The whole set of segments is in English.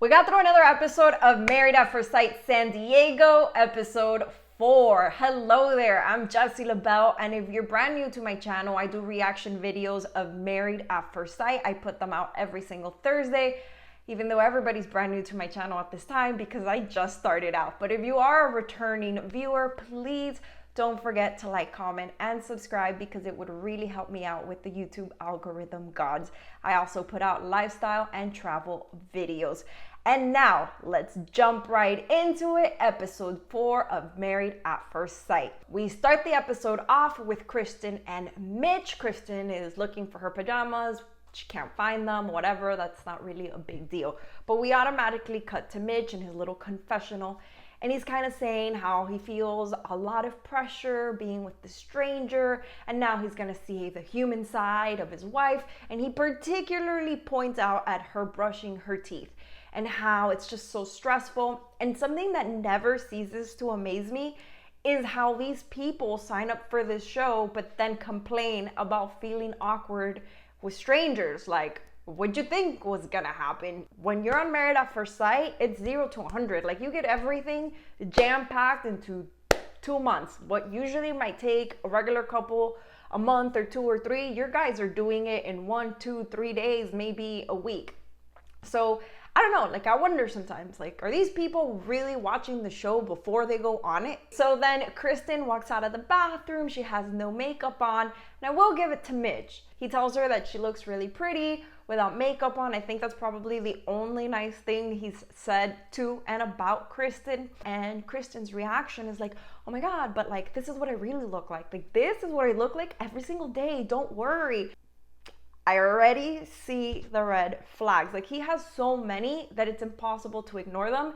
We got through another episode of Married at First Sight San Diego, episode 4. Hello there, I'm Jessie LaBelle, and if you're brand new to my channel, I do reaction videos of Married at First Sight. I put them out every single Thursday, even though everybody's brand new to my channel at this time because I just started out. But if you are a returning viewer, please don't forget to like, comment, and subscribe because it would really help me out with the YouTube algorithm gods. I also put out lifestyle and travel videos. And now let's jump right into it. Episode 4 of Married at First Sight. We start the episode off with KRYSTEN and Mitch. KRYSTEN is looking for her pajamas. She can't find them, whatever. That's not really a big deal. But we automatically cut to Mitch and his little confessional. And he's kind of saying how he feels a lot of pressure being with the stranger, and now he's going to see the human side of his wife. And he particularly points out at her brushing her teeth and how it's just so stressful. And something that never ceases to amaze me is how these people sign up for this show but then complain about feeling awkward with strangers. Like, what'd you think was gonna happen? When you're on Married at First Sight, it's 0 to 100. Like, you get everything jam-packed into 2 months. What usually might take a regular couple a month or 2 or 3, your guys are doing it in 1, 2, 3 days, maybe a week. So I don't know, like, I wonder sometimes, like, are these people really watching the show before they go on it? So then KRYSTEN walks out of the bathroom. She has no makeup on, and I will give it to Mitch. He tells her that she looks really pretty without makeup on. I think that's probably the only nice thing he's said to and about KRYSTEN. And KRYSTEN's reaction is like, oh my God, but like, this is what I really look like. Like, this is what I look like every single day. Don't worry. I already see the red flags. Like, he has so many that it's impossible to ignore them.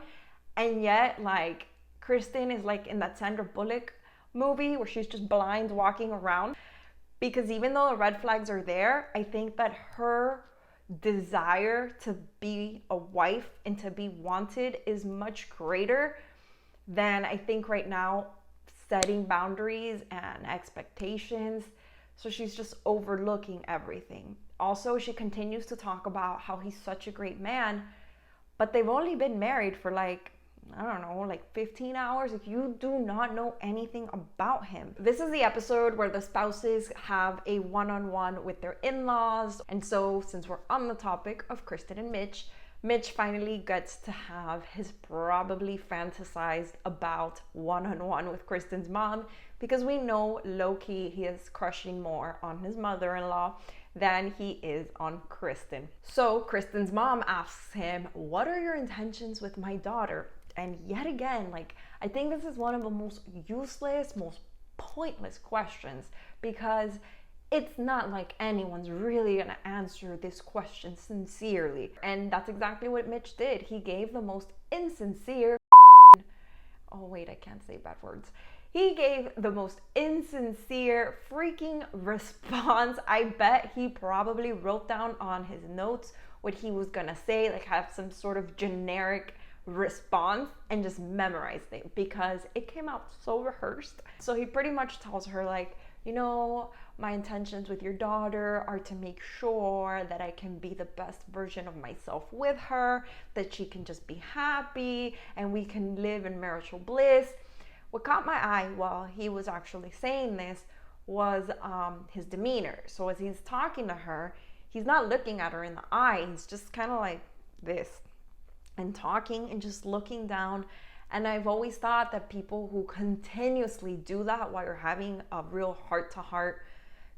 And yet, like, KRYSTEN is like in that Sandra Bullock movie where she's just blind walking around. Because even though the red flags are there, I think that her desire to be a wife and to be wanted is much greater than, I think, right now, setting boundaries and expectations. So she's just overlooking everything. Also, she continues to talk about how he's such a great man, but they've only been married for like, I don't know, like 15 hours. Like, you do not know anything about him. This is the episode where the spouses have a one-on-one with their in-laws. And so, since we're on the topic of KRYSTEN and Mitch, Mitch finally gets to have his probably fantasized about one-on-one with KRYSTEN's mom, because we know low-key he is crushing more on his mother-in-law than he is on KRYSTEN. So KRYSTEN's mom asks him, what are your intentions with my daughter? And yet again, like, I think this is one of the most useless, most pointless questions, because it's not like anyone's really gonna answer this question sincerely. And that's exactly what Mitch did. He gave the most insincere oh wait, I can't say bad words. He gave the most insincere freaking response. I bet he probably wrote down on his notes what he was gonna say, like have some sort of generic response and just memorized it because it came out so rehearsed. So he pretty much tells her, like, you know, my intentions with your daughter are to make sure that I can be the best version of myself with her, that she can just be happy and we can live in marital bliss. What caught my eye while he was actually saying this was his demeanor. So as he's talking to her, he's not looking at her in the eye. He's just kind of like this and talking and just looking down. And I've always thought that people who continuously do that while you're having a real heart-to-heart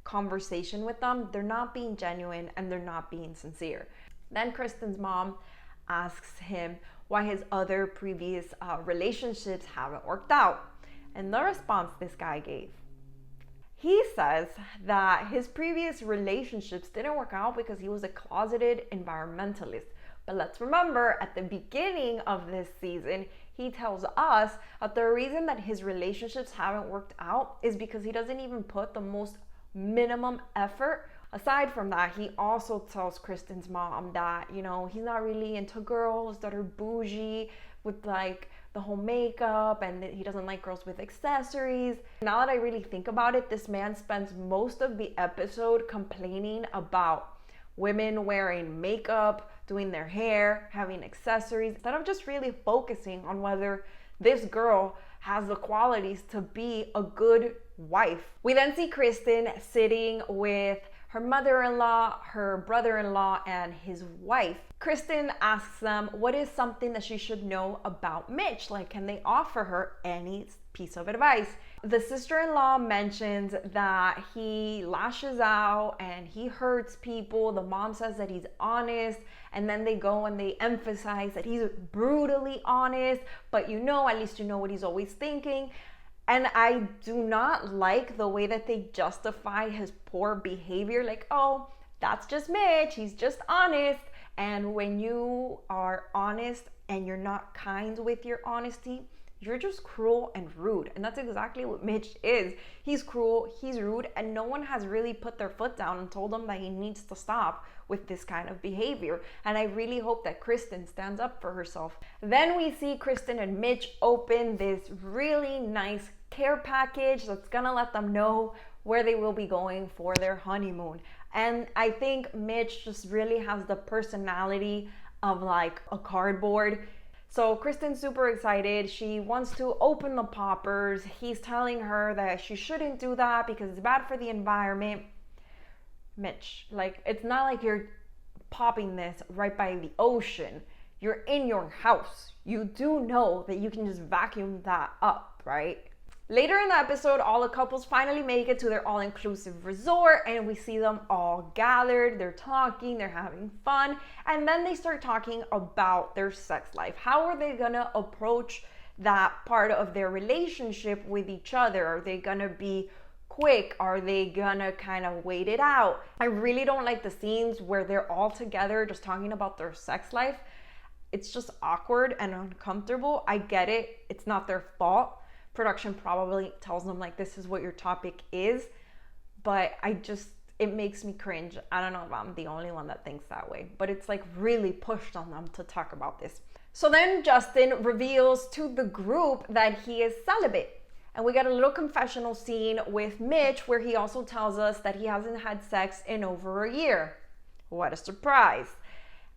conversation with them, they're not being genuine and they're not being sincere. Then KRYSTEN's mom asks him why his other previous relationships haven't worked out. And the response this guy gave, he says that his previous relationships didn't work out because he was a closeted environmentalist. But let's remember, at the beginning of this season, he tells us that the reason that his relationships haven't worked out is because he doesn't even put the most minimum effort. Aside from that, he also tells KRYSTEN's mom that, you know, he's not really into girls that are bougie with like the whole makeup, and he doesn't like girls with accessories. Now that I really think about it, this man spends most of the episode complaining about women wearing makeup doing their hair, having accessories, instead of just really focusing on whether this girl has the qualities to be a good wife. We then see KRYSTEN sitting with her mother-in-law, her brother-in-law, and his wife. KRYSTEN asks them what is something that she should know about Mitch. Like, can they offer her any piece of advice? The sister-in-law mentions that he lashes out and he hurts people. The mom says that he's honest, and then they go and they emphasize that he's brutally honest, but at least you know what he's always thinking. And I do not like the way that they justify his poor behavior. Like, oh, that's just Mitch, he's just honest. And when you are honest and you're not kind with your honesty, you're just cruel and rude. And that's exactly what Mitch is. He's cruel, he's rude, and no one has really put their foot down and told him that he needs to stop with this kind of behavior. And I really hope that KRYSTEN stands up for herself. Then we see KRYSTEN and Mitch open this really nice care package that's gonna let them know where they will be going for their honeymoon. And I think Mitch just really has the personality of like a cardboard. So KRYSTEN's super excited. She wants to open the poppers. He's telling her that she shouldn't do that because it's bad for the environment. Mitch, like, it's not like you're popping this right by the ocean. You're in your house. You do know that you can just vacuum that up, right? Later in the episode, all the couples finally make it to their all-inclusive resort, and we see them all gathered. They're talking, they're having fun, and then they start talking about their sex life. How are they gonna approach that part of their relationship with each other? Are they gonna be quick? Are they gonna kind of wait it out? I really don't like the scenes where they're all together just talking about their sex life. It's just awkward and uncomfortable. I get it, it's not their fault. Production probably tells them like, this is what your topic is, but it makes me cringe. I don't know if I'm the only one that thinks that way, but it's like really pushed on them to talk about this. So then Justin reveals to the group that he is celibate. And we get a little confessional scene with Mitch where he also tells us that he hasn't had sex in over a year. What a surprise.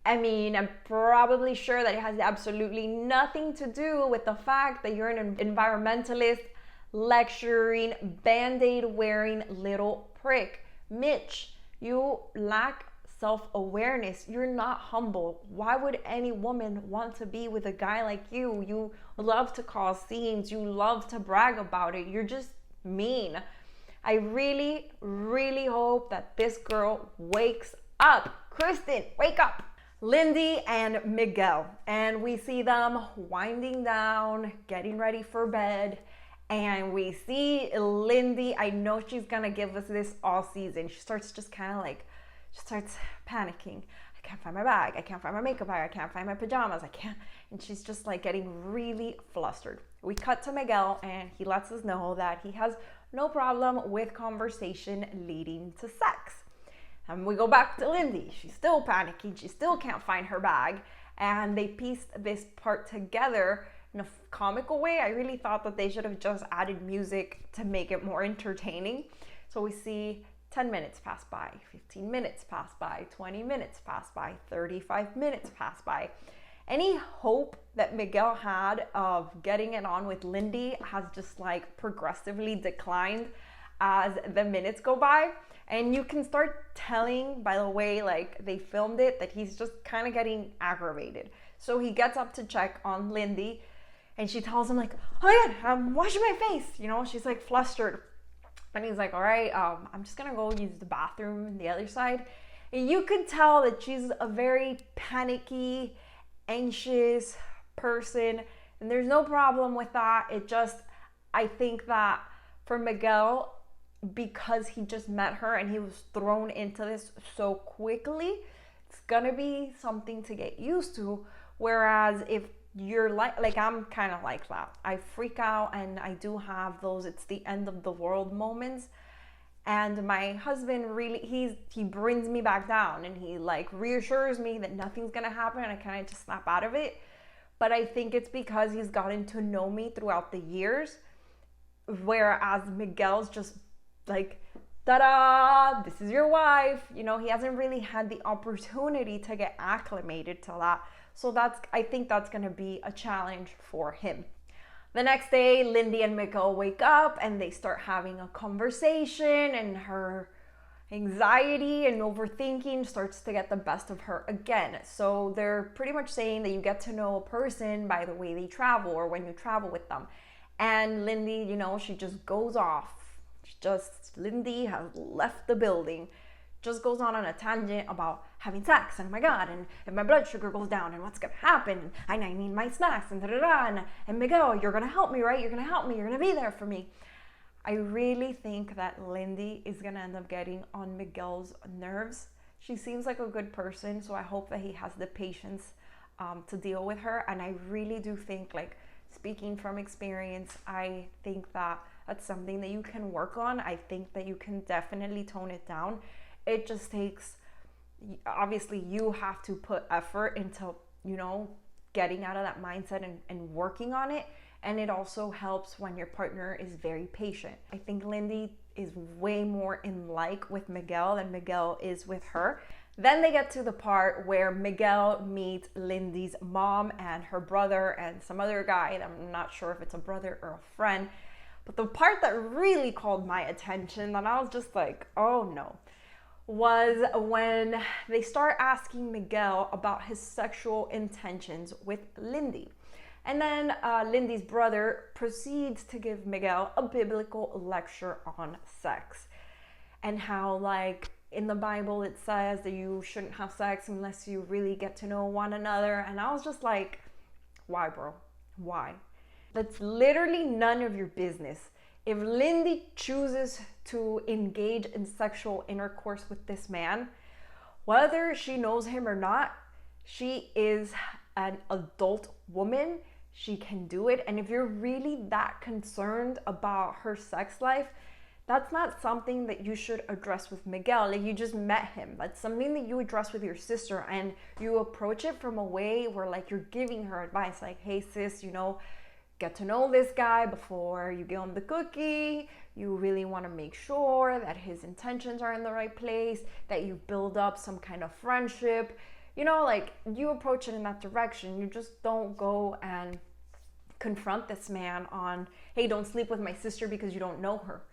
I mean, I'm probably sure that it has absolutely nothing to do with the fact that you're an environmentalist, lecturing, band-aid wearing little prick. Mitch, you lack self-awareness. You're not humble. Why would any woman want to be with a guy like you? You love to cause scenes. You love to brag about it. You're just mean. I really, really hope that this girl wakes up. KRYSTEN, wake up. Lindy and Miguel, and we see them winding down, getting ready for bed, and we see Lindy. I know she's gonna give us this all season. She starts just kind of like, she starts panicking. I can't find my bag, I can't find my makeup bag, I can't find my pajamas, I can't, and she's just like getting really flustered. We cut to Miguel, and he lets us know that he has no problem with conversation leading to sex. And we go back to Lindy. She's still panicking. She still can't find her bag. And they pieced this part together in a comical way. I really thought that they should have just added music to make it more entertaining. So we see 10 minutes pass by, 15 minutes pass by, 20 minutes pass by, 35 minutes pass by. Any hope that Miguel had of getting it on with Lindy has just like progressively declined as the minutes go by. And you can start telling by the way like they filmed it that he's just kind of getting aggravated. So he gets up to check on Lindy, and she tells him like, oh my God, I'm washing my face. She's like flustered. And he's like, all right, I'm just gonna go use the bathroom on the other side. And you could tell that she's a very panicky, anxious person. And there's no problem with that. I think that for Miguel, because he just met her and he was thrown into this so quickly, it's gonna be something to get used to. Whereas if you're like I'm kind of like that, I freak out and I do have those it's the end of the world moments. And my husband really, he brings me back down, and he like reassures me that nothing's gonna happen, and I kind of just snap out of it. But I think it's because he's gotten to know me throughout the years, whereas Miguel's just like ta-da, this is your wife. You know, he hasn't really had the opportunity to get acclimated to that. So I think that's going to be a challenge for him. The next day, Lindy and Miguel wake up and they start having a conversation, and her anxiety and overthinking starts to get the best of her again. So they're pretty much saying that you get to know a person by the way they travel or when you travel with them. And Lindy, you know, she just goes off. Lindy has left the building. Just goes on a tangent about having sex, and oh my god, and if my blood sugar goes down, and what's gonna happen, and I need my snacks, and da-da-da, and Miguel, you're gonna help me, right? You're gonna help me, you're gonna be there for me. I really think that Lindy is gonna end up getting on Miguel's nerves. She seems like a good person, so I hope that he has the patience to deal with her. And I really do think, like, speaking from experience, I think that that's something that you can work on. I think that you can definitely tone it down. It just takes, obviously, you have to put effort into, you know, getting out of that mindset and working on it. And it also helps when your partner is very patient. I think Lindy is way more in like with Miguel than Miguel is with her. Then they get to the part where Miguel meets Lindy's mom and her brother and some other guy. I'm not sure if it's a brother or a friend. But the part that really called my attention, that I was just like, oh no, was when they start asking Miguel about his sexual intentions with Lindy. And then Lindy's brother proceeds to give Miguel a biblical lecture on sex and how, like, in the Bible it says that you shouldn't have sex unless you really get to know one another. And I was just like, why, bro? Why? That's literally none of your business. If Lindy chooses to engage in sexual intercourse with this man, whether she knows him or not, she is an adult woman. She can do it. And if you're really that concerned about her sex life, that's not something that you should address with Miguel. Like, you just met him. That's something that you address with your sister, and you approach it from a way where, like, you're giving her advice. Like, hey sis, you know, get to know this guy before you give him the cookie. You really want to make sure that his intentions are in the right place, that you build up some kind of friendship. You know, like, you approach it in that direction. You just don't go and confront this man on, hey, don't sleep with my sister because you don't know her.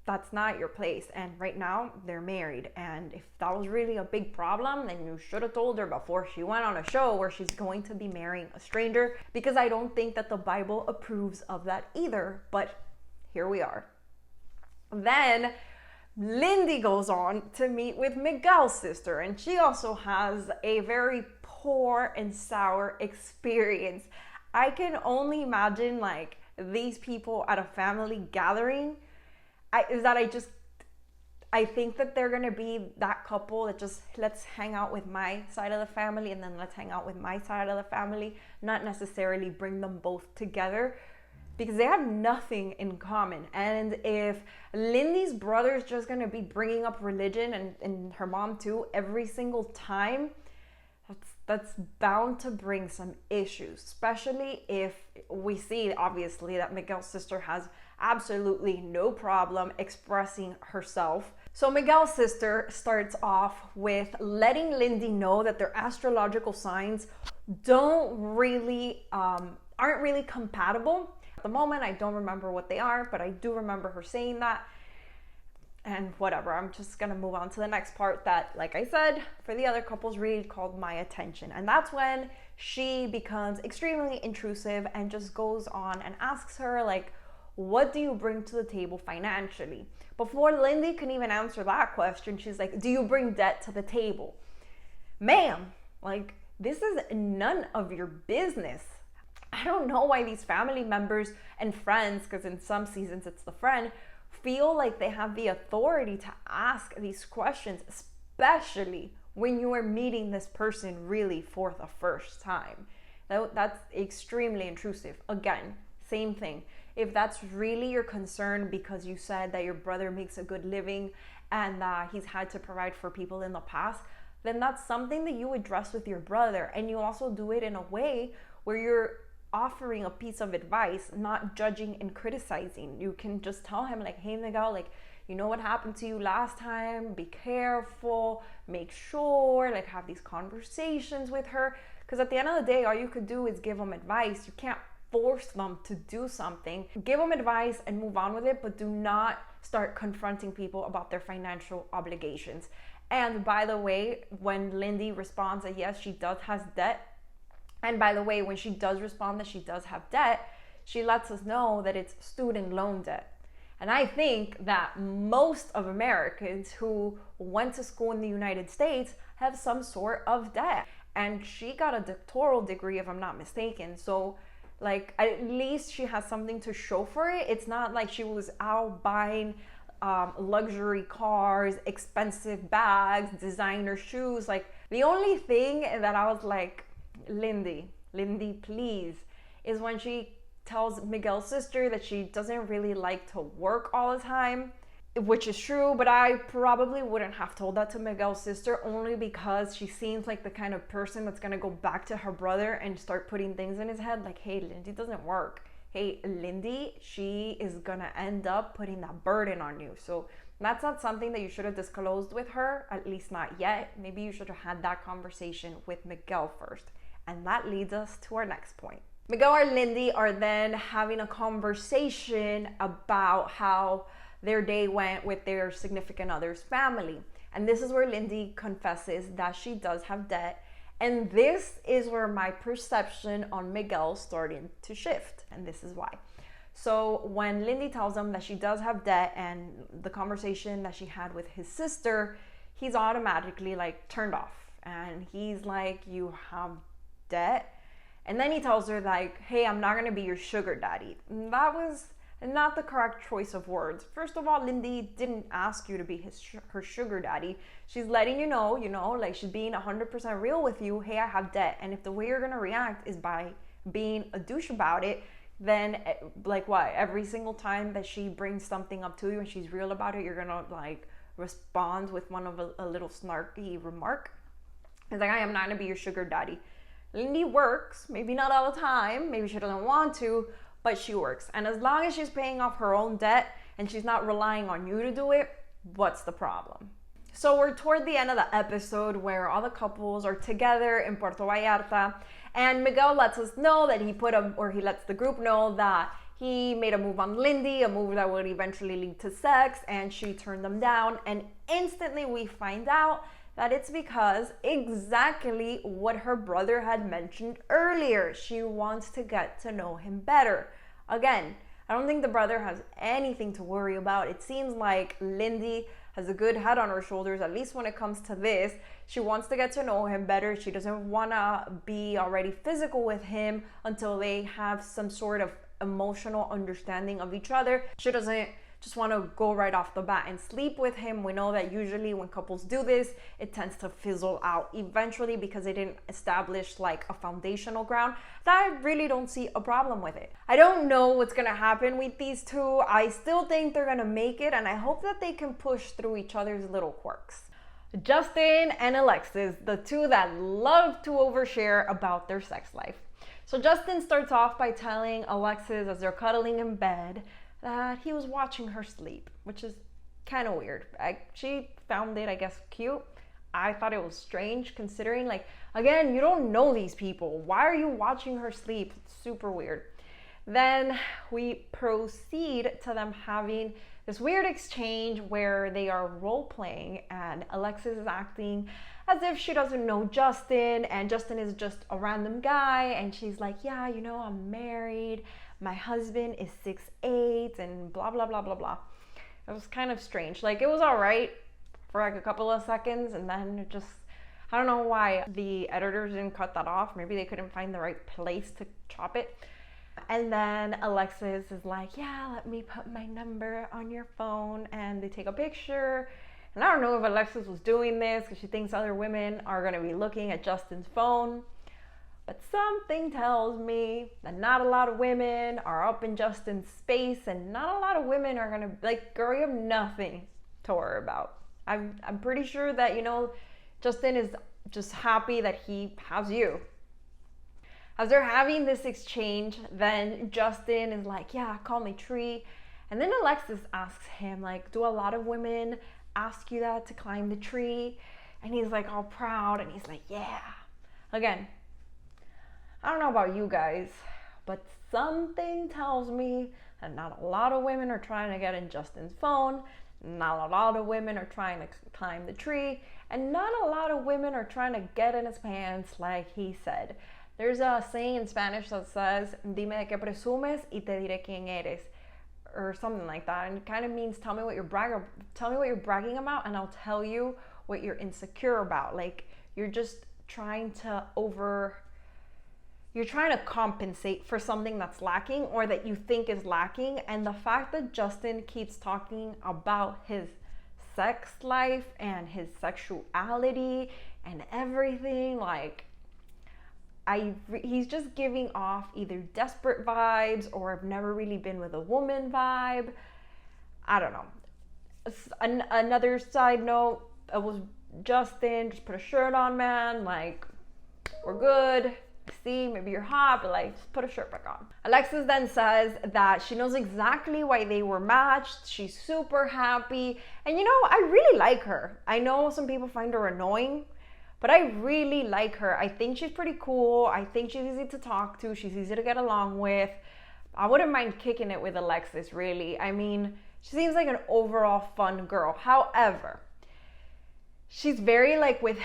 That's not your place. And right now they're married. And if that was really a big problem, then you should have told her before she went on a show where she's going to be marrying a stranger, because I don't think that the Bible approves of that either. But here we are. Then Lindy goes on to meet with Miguel's sister, and she also has a very poor and sour experience. I can only imagine, like, these people at a family gathering. I think that they're gonna be that couple that just, let's hang out with my side of the family and then let's hang out with my side of the family, not necessarily bring them both together, because they have nothing in common. And if Lindy's brother is just gonna be bringing up religion, and her mom too, every single time, that's bound to bring some issues, especially if we see, obviously, that Miguel's sister has absolutely no problem expressing herself. So Miguel's sister starts off with letting Lindy know that their astrological signs aren't really compatible. At the moment, I don't remember what they are, but I do remember her saying that. And whatever, I'm just gonna move on to the next part that, like I said, for the other couples really called my attention. And that's when she becomes extremely intrusive and just goes on and asks her, like, what do you bring to the table financially? Before Lindy can even answer that question, she's like, do you bring debt to the table? Ma'am, like, this is none of your business. I don't know why these family members and friends, because in some seasons it's the friend, feel like they have the authority to ask these questions, especially when you are meeting this person really for the first time. That's extremely intrusive. Again, same thing. If that's really your concern because you said that your brother makes a good living and that he's had to provide for people in the past, then that's something that you address with your brother. And you also do it in a way where you're offering a piece of advice, not judging and criticizing. You can just tell him, like, hey Miguel, like, you know what happened to you last time, be careful, make sure, like, have these conversations with her. Because at the end of the day, all you could do is give them advice. You can't force them to do something. Give them advice and move on with it, but do not start confronting people about their financial obligations. And by the way, when Lindy responds that yes, she does have debt, and by the way, when she does respond that she does have debt, she lets us know that it's student loan debt. And I think that most of Americans who went to school in the United States have some sort of debt. And she got a doctoral degree, if I'm not mistaken. So, like, at least she has something to show for it. It's not like she was out buying luxury cars, expensive bags, designer shoes. Like, the only thing that I was like, Lindy, please, is when she tells Miguel's sister that she doesn't really like to work all the time, which is true, but I probably wouldn't have told that to Miguel's sister, only because she seems like the kind of person that's gonna go back to her brother and start putting things in his head like, hey, Lindy doesn't work. Hey, Lindy, she is gonna end up putting that burden on you. So that's not something that you should have disclosed with her, at least not yet. Maybe you should have had that conversation with Miguel first. And that leads us to our next point. Miguel and Lindy are then having a conversation about how their day went with their significant other's family. And this is where Lindy confesses that she does have debt. And this is where my perception on Miguel started to shift. And this is why. So when Lindy tells him that she does have debt and the conversation that she had with his sister, he's automatically like turned off. And he's like, you have debt? And then he tells her like, hey, I'm not gonna be your sugar daddy. And that was not the correct choice of words. First of all, Lindy didn't ask you to be her sugar daddy. She's letting you know, like she's being 100% real with you. Hey, I have debt. And if the way you're gonna react is by being a douche about it, then like what? Every single time that she brings something up to you and she's real about it, you're gonna like respond with one of a little snarky remark. It's like, I am not gonna be your sugar daddy. Lindy works, maybe not all the time, maybe she doesn't want to, but she works. And as long as she's paying off her own debt and she's not relying on you to do it, what's the problem? So we're toward the end of the episode where all the couples are together in Puerto Vallarta, and Miguel lets us know that he lets the group know that he made a move on Lindy, a move that would eventually lead to sex, and she turned them down. And instantly we find out that it's because exactly what her brother had mentioned earlier. She wants to get to know him better. Again, I don't think the brother has anything to worry about. It seems like Lindy has a good head on her shoulders, at least when it comes to this. She wants to get to know him better. She doesn't want to be already physical with him until they have some sort of emotional understanding of each other. She doesn't just want to go right off the bat and sleep with him. We know that usually when couples do this, it tends to fizzle out eventually because they didn't establish like a foundational ground. I really don't see a problem with it. I don't know what's gonna happen with these two. I still think they're gonna make it, and I hope that they can push through each other's little quirks. Justin and Alexis, the two that love to overshare about their sex life. So Justin starts off by telling Alexis as they're cuddling in bed that he was watching her sleep, which is kind of weird. She found it, I guess, cute. I thought it was strange considering, like, again, you don't know these people. Why are you watching her sleep? It's super weird. Then we proceed to them having this weird exchange where they are role-playing and Alexis is acting as if she doesn't know Justin, and Justin is just a random guy, and she's like, yeah, I'm married. My husband is 6'8", and blah, blah, blah, blah, blah. It was kind of strange. Like, it was all right for like a couple of seconds, and then it just, I don't know why the editors didn't cut that off. Maybe they couldn't find the right place to chop it. And then Alexis is like, yeah, let me put my number on your phone, and they take a picture. And I don't know if Alexis was doing this because she thinks other women are going to be looking at Justin's phone. But something tells me that not a lot of women are up in Justin's space, and not a lot of women are gonna, like, girl, you have nothing to worry about. I'm pretty sure that, Justin is just happy that he has you. As they're having this exchange, then Justin is like, yeah, call me Tree. And then Alexis asks him, like, do a lot of women ask you that to climb the tree? And he's like all proud, and he's like, yeah. Again, I don't know about you guys, but something tells me that not a lot of women are trying to get in Justin's phone, not a lot of women are trying to climb the tree, and not a lot of women are trying to get in his pants like he said. There's a saying in Spanish that says, dime de qué presumes y te diré quién eres, or something like that. And it kind of means tell me what you're bragging about, and I'll tell you what you're insecure about. Like, you're just trying to compensate for something that's lacking or that you think is lacking. And the fact that Justin keeps talking about his sex life and his sexuality and everything, like, he's just giving off either desperate vibes or I've never really been with a woman vibe. I don't know. Another side note, it was Justin, just put a shirt on, man. Like, we're good. See, maybe you're hot, but like, just put a shirt back on. Alexis then says that she knows exactly why they were matched. She's super happy. And you know, I really like her. I know some people find her annoying, but I really like her. I think she's pretty cool. I think she's easy to talk to. She's easy to get along with. I wouldn't mind kicking it with Alexis, really. I mean, she seems like an overall fun girl. However, she's very, like, with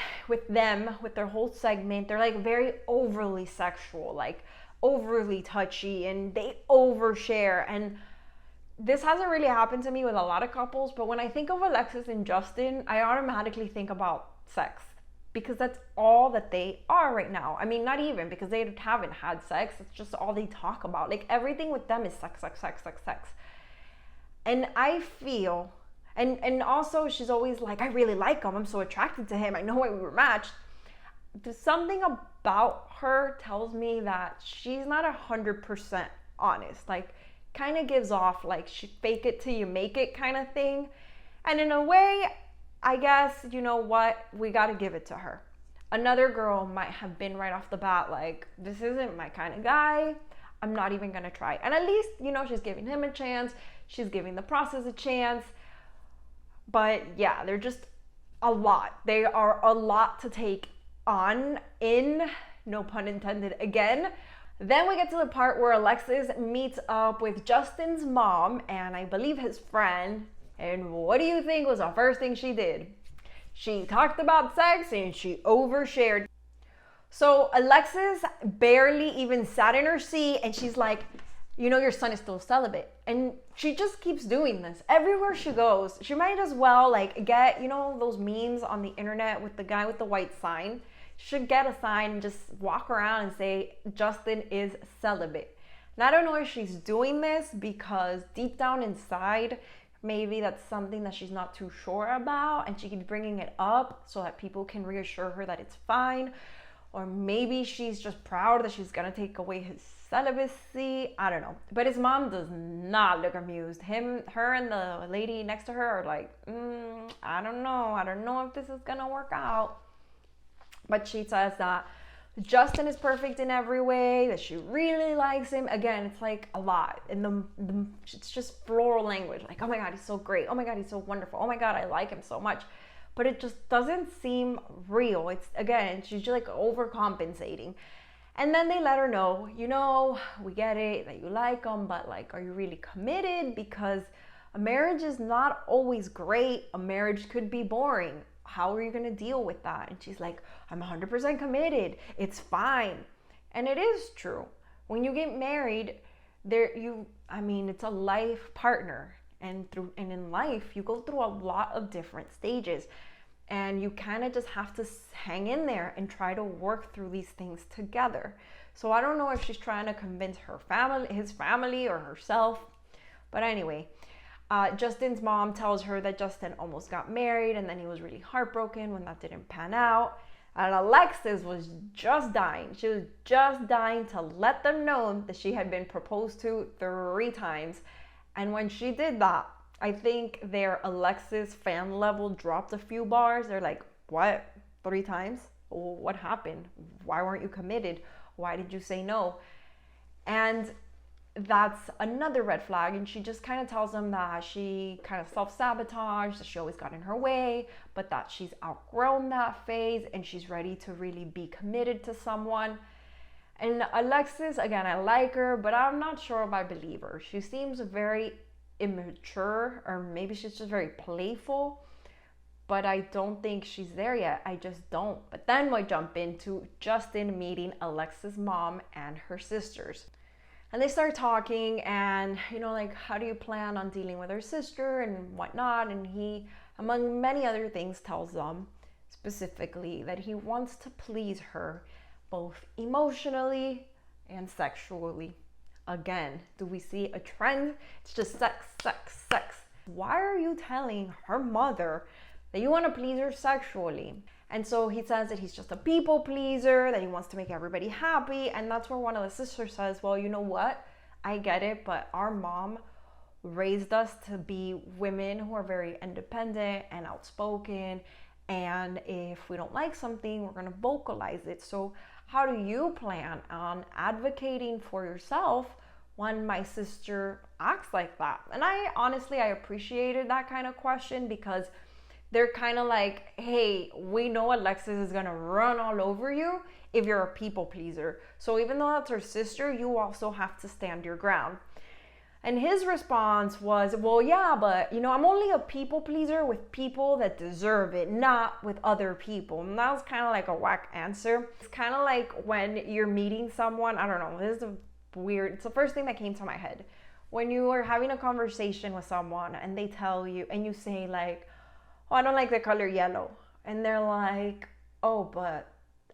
them, with their whole segment, they're like very overly sexual, like overly touchy, and they overshare. And this hasn't really happened to me with a lot of couples, but when I think of Alexis and Justin, I automatically think about sex, because that's all that they are right now. I mean, not even, because they haven't had sex. It's just all they talk about. Like, everything with them is sex, sex, sex, sex, sex. And I feel, and also she's always like, I really like him. I'm so attracted to him. I know why we were matched. There's something about her tells me that she's not 100% honest. Like, kind of gives off like she fake it till you make it kind of thing. And in a way, I guess, you know what, we got to give it to her. Another girl might have been right off the bat like, this isn't my kind of guy. I'm not even going to try. And at least, you know, she's giving him a chance. She's giving the process a chance. But yeah, they're just a lot. They are a lot to take on in, no pun intended again. Then we get to the part where Alexis meets up with Justin's mom and I believe his friend. And what do you think was the first thing she did? She talked about sex and she overshared. So Alexis barely even sat in her seat and she's like, you know, your son is still celibate. And she just keeps doing this everywhere she goes. She might as well like get, you know, those memes on the internet with the guy with the white sign. She should get a sign and just walk around and say, Justin is celibate. And I don't know if she's doing this because deep down inside, maybe that's something that she's not too sure about and she keeps bringing it up so that people can reassure her that it's fine. Or maybe she's just proud that she's gonna take away his celibacy. I don't know. But his mom does not look amused. Her and the lady next to her are like, I don't know if this is gonna work out. But she says that Justin is perfect in every way, that she really likes him. Again, it's like a lot. And it's just floral language. Like, oh my God, he's so great. Oh my God, he's so wonderful. Oh my God, I like him so much. But it just doesn't seem real. It's, again, she's just like overcompensating. And then they let her know, you know, we get it that you like him, but like, are you really committed? Because a marriage is not always great. A marriage could be boring. How are you going to deal with that? And she's like, I'm 100% committed. It's fine. And it is true. When you get married, it's a life partner. And in life, you go through a lot of different stages. And you kind of just have to hang in there and try to work through these things together. So I don't know if she's trying to convince his family or herself. But anyway, Justin's mom tells her that Justin almost got married and then he was really heartbroken when that didn't pan out. And Alexis was just dying. She was just dying to let them know that she had been proposed to 3 times. And when she did that, I think their Alexis fan level dropped a few bars. They're like, what? 3 times? What happened? Why weren't you committed? Why did you say no? And that's another red flag. And she just kind of tells him that she kind of self-sabotaged, that she always got in her way, but that she's outgrown that phase and she's ready to really be committed to someone. And Alexis, again, I like her, but I'm not sure if I believe her. She seems very immature, or maybe she's just very playful, but I don't think she's there yet. I just don't. But then we jump into Justin meeting Alexis' mom and her sisters. And they start talking and, you know, like, how do you plan on dealing with her sister and whatnot? And he, among many other things, tells them specifically that he wants to please her both emotionally and sexually. Again, do we see a trend? It's just sex, sex, sex. Why are you telling her mother that you want to please her sexually? And so he says that he's just a people pleaser, that he wants to make everybody happy. And that's where one of the sisters says, well, you know what? I get it, but our mom raised us to be women who are very independent and outspoken. And if we don't like something, we're going to vocalize it. So how do you plan on advocating for yourself when my sister acts like that? And I appreciated that kind of question, because they're kind of like, hey, we know Alexis is gonna run all over you if you're a people pleaser. So even though that's her sister, you also have to stand your ground. And his response was, well, yeah, but you know, I'm only a people pleaser with people that deserve it, not with other people. And that was kind of like a whack answer. It's kind of like when you're meeting someone, I don't know, this is weird. It's the first thing that came to my head. When you are having a conversation with someone and they tell you, and you say like, oh, I don't like the color yellow. And they're like, oh, but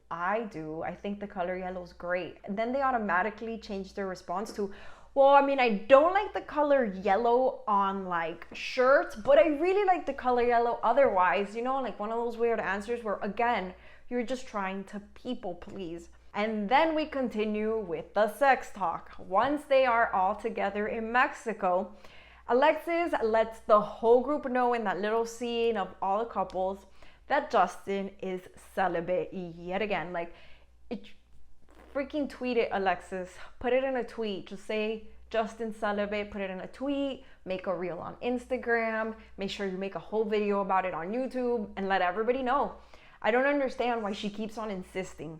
I do. I think the color yellow is great. And then they automatically change their response to, well, I mean, I don't like the color yellow on like shirts, but I really like the color yellow otherwise. You know, like one of those weird answers where, again, you're just trying to people please. And then we continue with the sex talk. Once they are all together in Mexico, Alexis lets the whole group know in that little scene of all the couples that Justin is celibate yet again. Like, freaking tweet it, Alexis. Put it in a tweet. Just say Justin celibate, put it in a tweet, make a reel on Instagram, make sure you make a whole video about it on YouTube, and let everybody know. I don't understand why she keeps on insisting.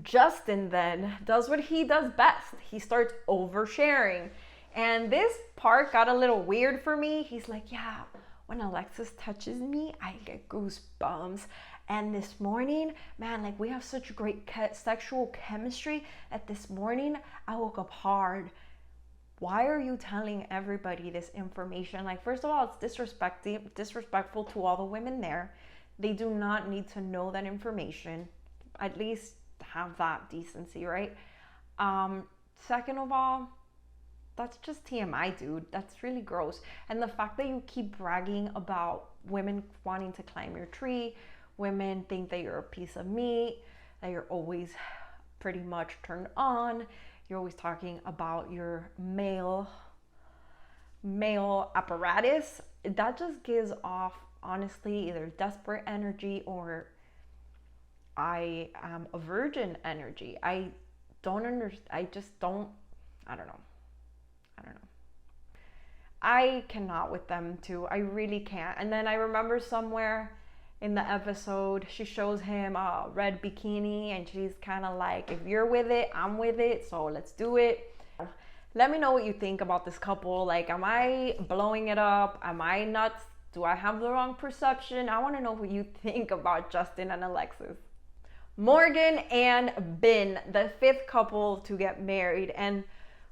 Justin then does what he does best. He starts oversharing. And this part got a little weird for me. He's like, yeah, when Alexis touches me, I get goosebumps. And this morning, man, like we have such great sexual chemistry that this morning I woke up hard. Why are you telling everybody this information? Like, first of all, it's disrespectful to all the women there. They do not need to know that information. At least have that decency, right? Second of all, that's just TMI, dude. That's really gross. And the fact that you keep bragging about women wanting to climb your tree, women think that you're a piece of meat, that you're always pretty much turned on, you're always talking about your male apparatus, that just gives off, honestly, either desperate energy or I am a virgin energy. I don't know. I cannot with them too. I really can't. And then I remember somewhere in the episode, she shows him a red bikini and she's kind of like, if you're with it, I'm with it, so let's do it. Let me know what you think about this couple. Like, am I blowing it up? Am I nuts? Do I have the wrong perception? I want to know what you think about Justin and Alexis. Morgan and BINH, the fifth couple to get married. And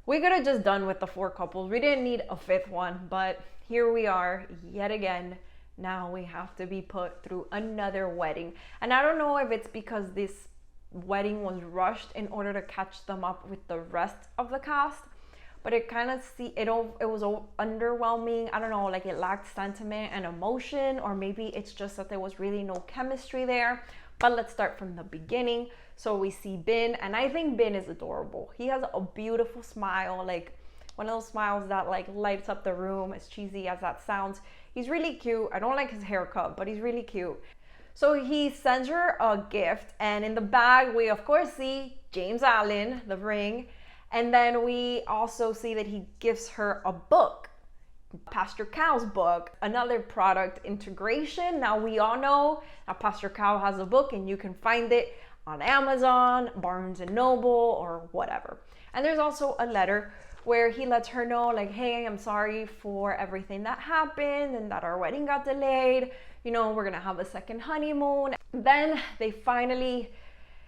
we could have just done with the 4 couples. We didn't need a 5th one, but here we are yet again. Now we have to be put through another wedding. And I don't know if it's because this wedding was rushed in order to catch them up with the rest of the cast, but it kind of it was underwhelming. I don't know, like it lacked sentiment and emotion, or maybe it's just that there was really no chemistry there. But let's start from the beginning. So we see BINH, and I think BINH is adorable. He has a beautiful smile, like one of those smiles that like lights up the room, as cheesy as that sounds. He's really cute. I don't like his haircut, but he's really cute. So he sends her a gift, and in the bag we of course see James Allen, the ring, And then we also see that he gives her a book, Pastor Cal's book, another product integration. Now we all know that Pastor Cal has a book and you can find it on Amazon, Barnes and Noble, or whatever. And there's also a letter where he lets her know, like, hey, I'm sorry for everything that happened and that our wedding got delayed. You know, we're gonna have a second honeymoon. Then they finally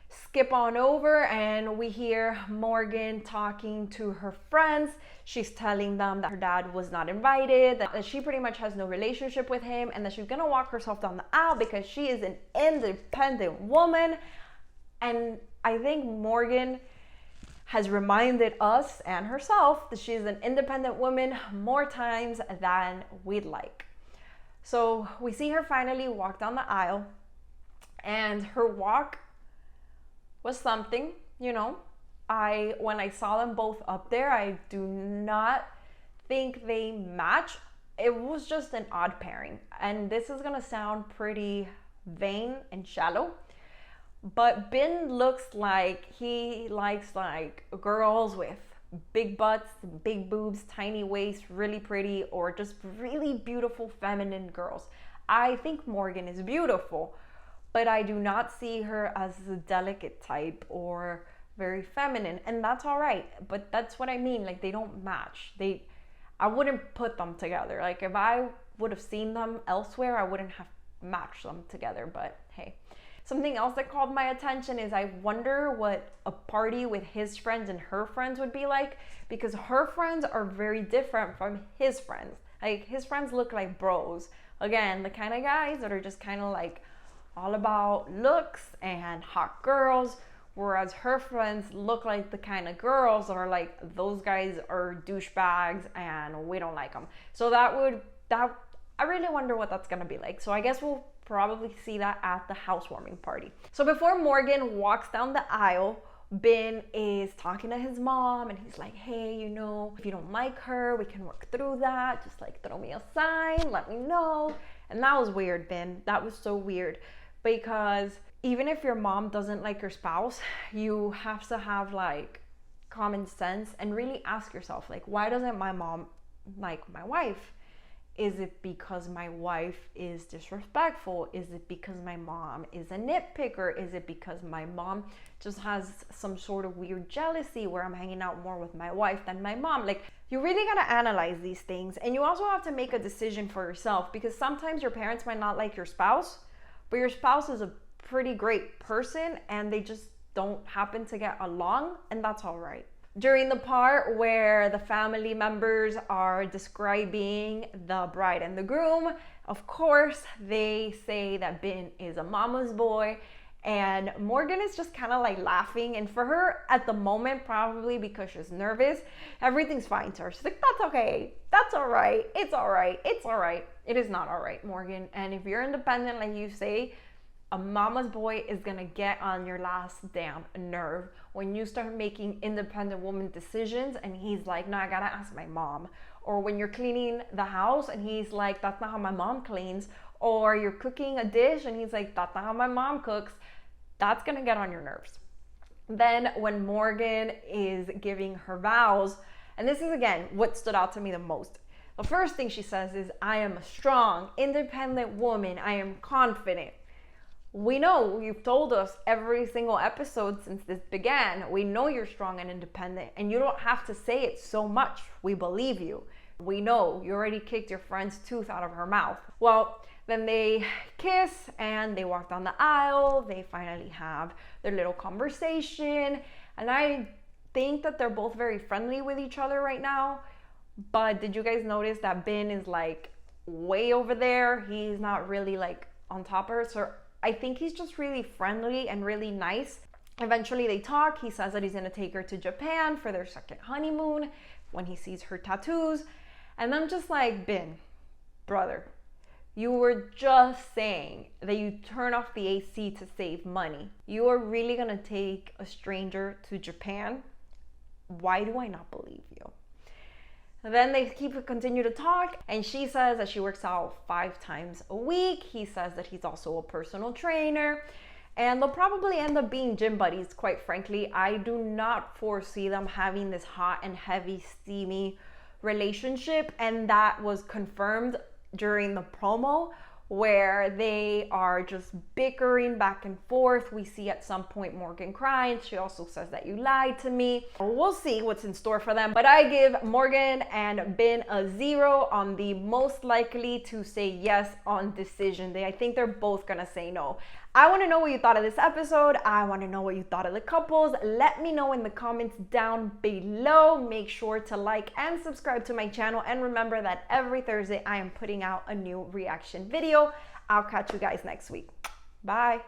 skip on over and we hear Morgan talking to her friends. She's telling them that her dad was not invited, that she pretty much has no relationship with him, and that she's gonna walk herself down the aisle because she is an independent woman. And I think Morgan has reminded us and herself that she's an independent woman more times than we'd like. So we see her finally walk down the aisle, and her walk was something, you know. When I saw them both up there, I do not think they match. It was just an odd pairing. And this is gonna sound pretty vain and shallow, but Ben looks like he likes like girls with big butts, big boobs, tiny waist, really pretty, or just really beautiful feminine girls. I think Morgan is beautiful, but I do not see her as a delicate type or very feminine, and that's all right. But that's what I mean, like they don't match. I wouldn't put them together. Like if I would have seen them elsewhere, I wouldn't have matched them together, but hey. Something else that called my attention is I wonder what a party with his friends and her friends would be like, because her friends are very different from his friends. Like his friends look like bros. Again, the kind of guys that are just kind of like all about looks and hot girls, whereas her friends look like the kind of girls that are like, those guys are douchebags and we don't like them. So I really wonder what that's gonna be like. So I guess we'll probably see that at the housewarming party. So before Morgan walks down the aisle, Ben is talking to his mom and he's like, hey, you know, if you don't like her, we can work through that. Just like throw me a sign, let me know. And that was weird, Ben. That was so weird, because even if your mom doesn't like your spouse, you have to have like common sense and really ask yourself, like, why doesn't my mom like my wife? Is it because my wife is disrespectful? Is it because my mom is a nitpicker? Is it because my mom just has some sort of weird jealousy where I'm hanging out more with my wife than my mom? Like, you really gotta analyze these things, and you also have to make a decision for yourself, because sometimes your parents might not like your spouse, but your spouse is a pretty great person and they just don't happen to get along, and that's all right. During the part where the family members are describing the bride and the groom, of course, they say that Ben is a mama's boy, and Morgan is just kind of like laughing. And for her at the moment, probably because she's nervous, everything's fine to her. She's like, that's okay. That's all right. It's all right. It's all right. It is not all right, Morgan. And if you're independent, like you say, a mama's boy is gonna get on your last damn nerve when you start making independent woman decisions and he's like, no, I gotta ask my mom. Or when you're cleaning the house and he's like, that's not how my mom cleans. Or you're cooking a dish and he's like, that's not how my mom cooks. That's gonna get on your nerves. Then when Morgan is giving her vows, and this is again what stood out to me the most. The first thing she says is, I am a strong, independent woman. I am confident. We know, you've told us every single episode since this began, we know you're strong and independent, and you don't have to say it so much. We believe you. We know you already kicked your friend's tooth out of her mouth. Well, then they kiss and they walk down the aisle. They finally have their little conversation. And I think that they're both very friendly with each other right now. But did you guys notice that Ben is like way over there? He's not really like on top of her. So I think he's just really friendly and really nice. Eventually they talk. He says that he's gonna take her to Japan for their second honeymoon when he sees her tattoos. And I'm just like, Ben, brother, you were just saying that you turn off the AC to save money. You are really gonna take a stranger to Japan? Why do I not believe you? Then they continue to talk, and she says that she works out 5 times a week. He says that he's also a personal trainer. and they'll probably end up being gym buddies, quite frankly. I do not foresee them having this hot and heavy, steamy relationship, and that was confirmed during the promo, where they are just bickering back and forth. We see at some point Morgan crying. She also says that you lied to me. We'll see what's in store for them, but I give Morgan and BINH a 0 on the most likely to say yes on decision day. I think they're both gonna say no. I want to know what you thought of this episode. I want to know what you thought of the couples. Let me know in the comments down below. Make sure to like and subscribe to my channel. And remember that every Thursday I am putting out a new reaction video. I'll catch you guys next week. Bye.